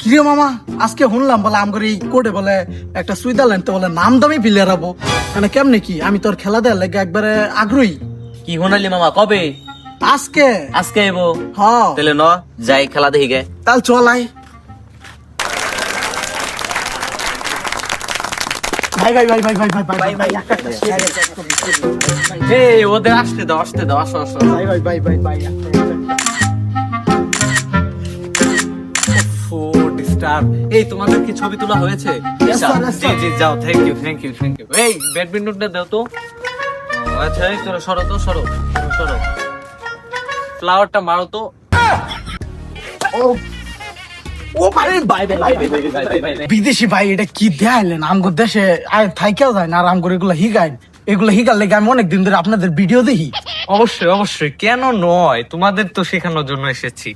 কিরে মামা, আজকে শুনলাম বলে আমগর এই কোর্টে বলে একটা সুইজারল্যান্ড তো বলে নাম দামি প্লেয়ার হবো। মানে কেমনে কি, আমি তোর খেলা দেওয়ার লেগে একবারে আগ্রহী। কি হোনালি মামা কবে? আজকে আজকে এবো। হ, তাহলে ন যাই খেলা দেখি গে। তাল চলাই। ভাই ভাই ভাই ভাই ভাই ভাই ভাই ভাই এই ওদের আসতে দাও আসো আসো। ভাই ভাই ভাই ভাই ভাই ডিস্টার্ব। এই তোমাদের কি ছবি তোলা হয়েছে? Yes, sir, yes, জি sir. জি যাও, থ্যাংক ইউ। এই ব্যাডমিন্টনটা দাও তো। আচ্ছা এই তোরা সরো। ফ্লাওয়ারটা মারো তো। ও ভাই ভাই ভাই বিদেশি ভাই, এটা কি দেয়াইলেন আমগর দেশে থাইকেও যায় না, আর আমগর এগুলো হিগার লেগে আমি অনেকদিন ধরে আপনাদের ভিডিও দেখি। অবশ্যই কেন নয়, তোমাদের তো শেখানোর জন্য এসেছি।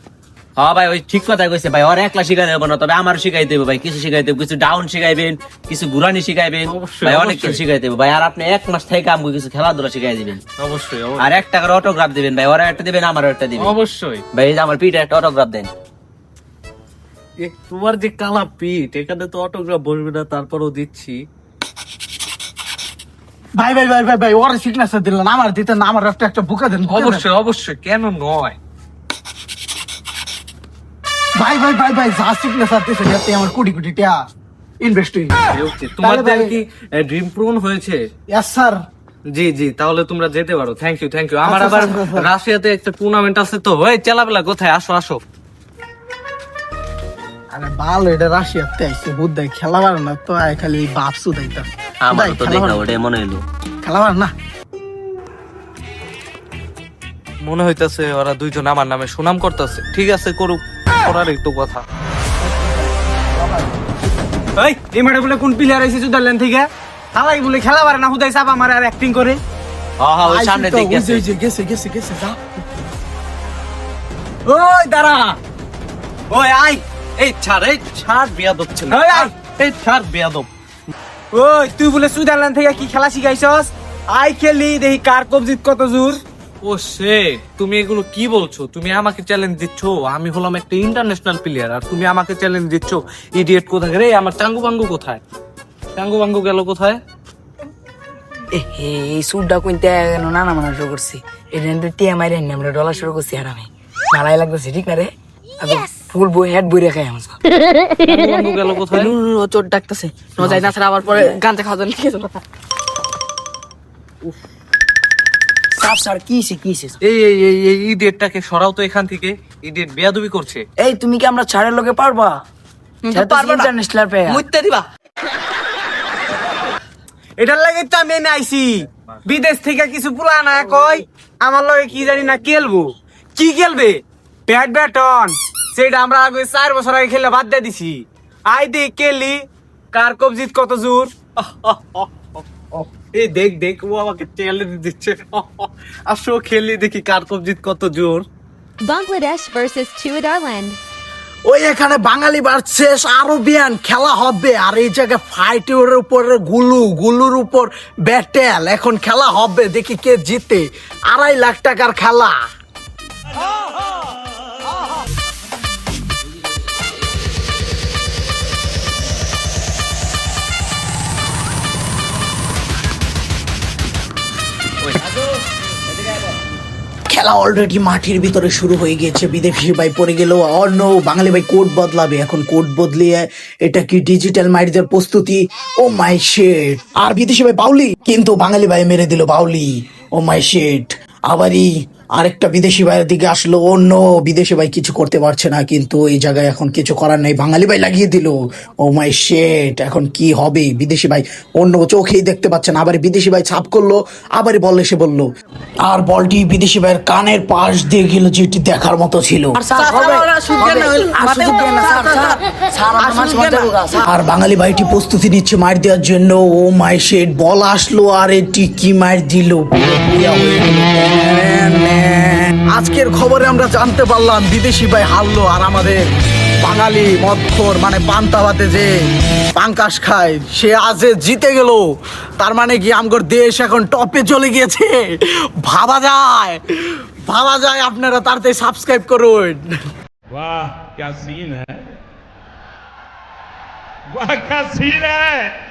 হ্যাঁ ভাই, ওই ঠিক কথা কইছে ভাই। ওর একলা শিখাই দেবো না, তবে আমারও শিখাই দেবো ভাই। কিছু শিখাই দেবো, কিছু ডাউন শিখাইবেন, কিছু ঘুরানি শিখাইবেন ভাই, অনেক কিছু শিখাই দেবো ভাই। আর আপনি 1 মাস থেকে আমাকে কিছু খেলাধুলা শিখাই দিবেন। অবশ্যই আর 1 টাকার অটোগ্রাফ দিবেন ভাই। ওরা একটা দিবেন, আমারও একটা দিবেন অবশ্যই। ভাই। এই যে আমার পিঠে একটা অটোগ্রাফ দেন। তোমার যে কালা পিঠ, এখানে তো অটোগ্রাফ বসবে না, তারপরও দিচ্ছি। ভাই ভাই ভাই ভাই ভাই ওরা সিগনেচার দিলেন, আমার দিতেন না, আমার একটা বুকা দেন। অবশ্যই কেন নয়। ভাই ভাই ভাই ভাই যা সিগনেচার দিতেছেন যাতে আমার কোটি কোটি টাকা ইনভেস্ট হই। তোমাদের কি ড্রিম পূরণ হয়েছে? Yes sir. জি, তাহলে তোমরা যেতে পারো। Thank you. আমার আচ্ছা, আবার আচ্ছা। রাশিয়াতে একটা টুর্নামেন্ট আছে তো। ওই চেলাবেলা কোথায়? আসো। আরে ভালো, এটা রাশিয়াতে আইছে বুদ্ধাই খেলাবার না তো, আয় খালি বাপসু দাইতা। আমার তো দেখা ওটাই মনে হলো। খেলাবার না। মনে হইতাছে ওরা দুইজন আমার নামে সুনাম করতেছে। ঠিক আছে, করুক, করার একটু কথা। এই মাঠে বলে কোন প্লেয়ার আইছে সুইজারল্যান্ড থেকে? হালাই বলে খেলা পারে না, হুদাই চাপা মারে আর অ্যাক্টিং করে। হ্যাঁ ওই সামনে আইছে তো, দিকে ওই যে গেছে যা। ওই দাঁড়া, ওই আই, এই ছাড় বিয়াদব ছেলে। ওই আই, এই ছাড় বিয়াদব। ওই তুই বলে সুইজারল্যান্ড থেকে কি খেলা শিখাইছস? আই খেলি দেখি কার কবজিত কত জোর। ও সে, তুমি এগুলো কি বলছো? তুমি আমাকে চ্যালেঞ্জ দিচ্ছ? আমি হলাম একটা ইন্টারন্যাশনাল প্লেয়ার, আর তুমি আমাকে চ্যালেঞ্জ দিচ্ছ? ইডিয়েট কোথায় রে? আমার চাঙ্গু বাঙ্গু কোথায়? চাঙ্গু বাঙ্গু গেল কোথায়? এই সুটটা কইতে নানা মানা শুরু করছি। এটা টিয়া মাইরে আমরা ডলার শুরু করছি। আর আমি ভালাই লাগতেছে, ঠিক না রে? ফুল বই হেড বই রেখে আমার চাঙ্গু বাঙ্গু গেল কোথায়? চোট ডাকতেছে ন যাই না ছাড়া আবার পরে গানটা খাওয়া জন্য ঠিক আছে। সাপ স্যার কি এই ইডিয়েটটাকে সরাও তো এখান থেকে। ইডিয়েট বেয়াদবি করছে। এই তুমি কি আমরা ছাড়ের লোকে পারবা? ইন্টারন্যাশনাল প্লেয়ার মুইতে দিবা। এটার লাগে তো আমি এনে আইছি। বিদেশ থেকে কিছু পুলা না কই আমার লগে কি জানি না খেলবো। কি খেলবে? ব্যাটন, সেটা আমরা আগে 4 বছর আগে খেলে বাদ দিয়ে দিছি। আই দেখ খেলি কার কবজিত কত জোর। এই দেখ ও আমাকে চ্যালেঞ্জ দিচ্ছে। আসো খেলি দেখি কার কবজিত কত জোর। Bangladesh versus Netherlands. ওই এখানে বাঙালি ভার্সেস আরবিয়ান খেলা হবে, আর এই জায়গায় ফাইটের উপরে গুলুর উপর ব্যাটেল। এখন খেলা হবে, দেখি কে জিতে। 2.5 লাখ টাকার খেলা। খেলা অলরেডি মাঠের ভিতরে শুরু হয়ে গিয়েছে। বিদেশি ভাই পড়ে গেল। অন্য বাঙালি ভাই কোড বদলাবে। এখন কোড বদলিয়ে এটা কি ডিজিটাল মাইরদের প্রস্তুতি? ও মাই শেট। আর বিদেশি ভাই বাউলি, কিন্তু বাঙালি ভাই মেরে দিল বাউলি। ও মাই শেট। আবারই আরেকটা বিদেশি ভাইয়ের দিকে আসলো। অন্য বিদেশি ভাই কিছু করতে পারছে না, কিন্তু এই জায়গায় এখন কিছু করার নেই। বাঙালি ভাই লাগিয়ে দিল। ও মাই শেট। এখন কি হবে? বিদেশি ভাই অন্য চোখেই দেখতে পাচ্ছেন। আবার বিদেশি ভাই ছাপ করলো, আবার বল এসে বললো, আর বলটি বিদেশি ভাইয়ের কানের পাশ দিয়ে গেল, যেটি দেখার মতো ছিল। আর বাঙালি ভাইটি প্রস্তুতি নিচ্ছে মার দেওয়ার জন্য। ও মাই শেট। বল আসলো, আর এটি কি মার দিল। আজকের খবরে আমরা জানতে পারলাম বিদেশি ভাই হারলো, আর আমাদের বাঙালি মদখোর মানে পান্তাভাতে যে পাঙ্কাশ খায় সে আজে জিতে গেল। তার মানে কি আমগর দেশ এখন টপে চলে গিয়েছে। ভাবা যায়। আপনারা তাড়াতাড়ি সাবস্ক্রাইব করুন। वाह क्या सीन है। वाह क्या सीन है